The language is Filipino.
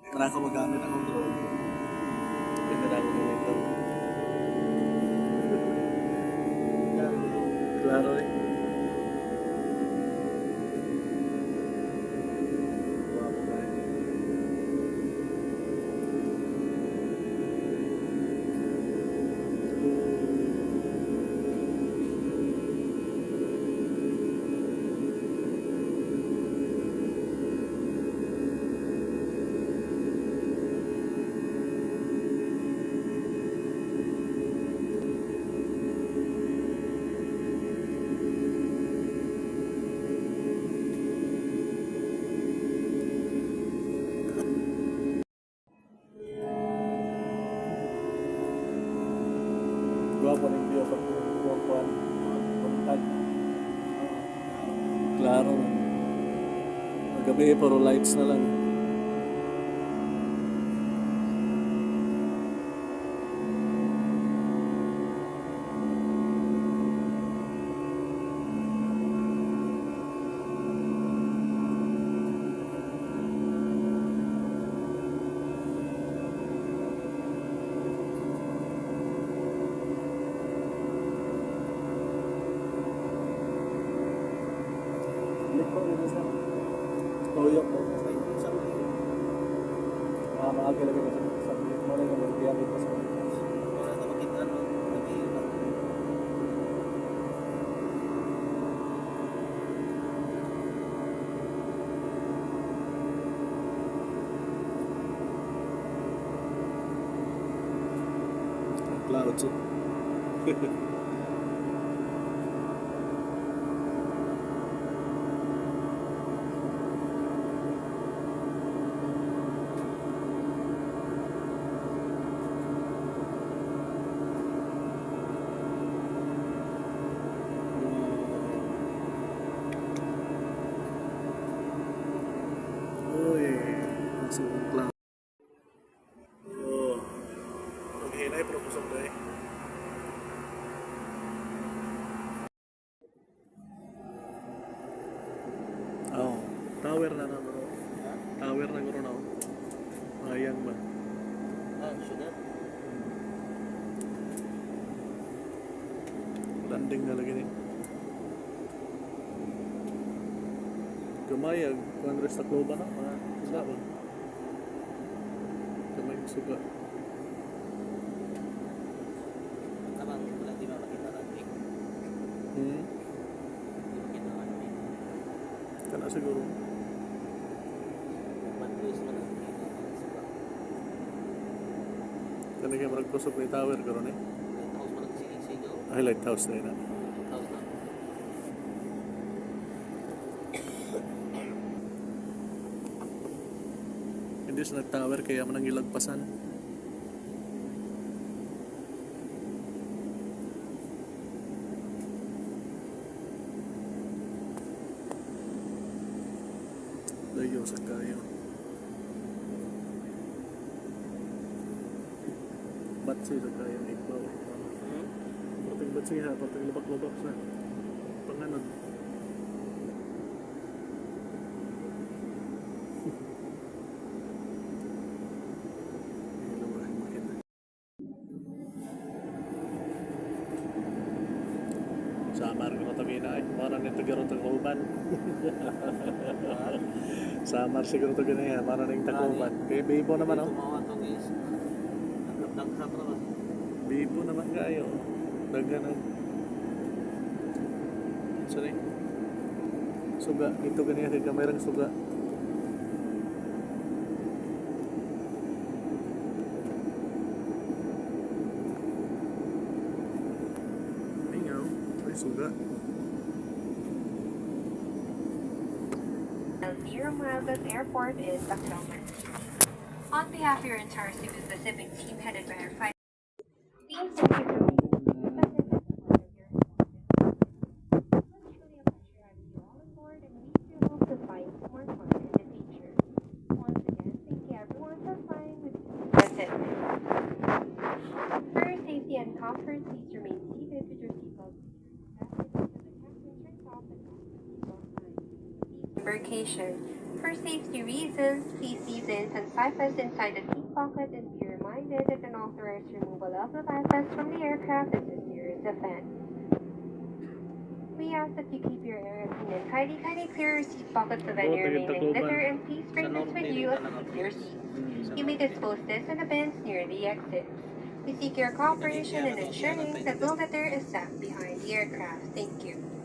Para ako magamit akong drone. Pwede na ako ganito. Klaro eh. Guwapo ka eh. Guwapo rin view sa kuwan. Puntag. Klaro. Magabi puro lights na lang. Tuyok po. Maaga lagi kasi sa bilik mo lang yung biyari ko sa bilik. Wala na makita mo. Klaro siya. Klaro. Oh. Maghinay pero kusog na eh. Oh, tower na na bro. Tower na guro na. Ayang ba? Sudah. Landing na lagi ni. Gamayag, kung resta kloba na, isa ba? Gamay suga. Tamang wala di ba makita natin. Di makita natin. Kana siguro. Matlos man ang suba. Kani kay marag kusog ni tower karon eh. Lighthouse man ang sigaw. Ay lighthouse na ina. Lighthouse na. Hindi sa nag-tower kaya man ang ilagpasan. Layo sa kayo. Batsi sa kayo ng ikbaw. Pating batsi ha, pating lubak-lubak sa panganon. Samar ko tabi na ay parang nito garo taguban. Samar siguro to ganyan, parang ning taguban. Kay bibo naman oh. Tumawa to guys. Nagdagdag ra ba? Bibo naman kayo. Dagan ang sorry. Suga dito ganyan kay kamerang suga. Suga. Near Maldas Airport is Tacloban. On behalf of your entire Cebu Pacific team headed by our fighter team, thank you for For safety and comfort, please remain seated with your seatbelt secured. Embarkation. For safety reasons, please leave the infant life vest inside the seat pocket and be reminded that an authorized removal of the life vest from the aircraft is as near as a fence. We ask that you keep your area clean and tidy. Kindly clear your seat pockets of any remaining litter and please bring this with you as you leave your seat. You may dispose this in the bins near the exits. We seek your cooperation in ensuring that no litter is left behind the aircraft. Thank you.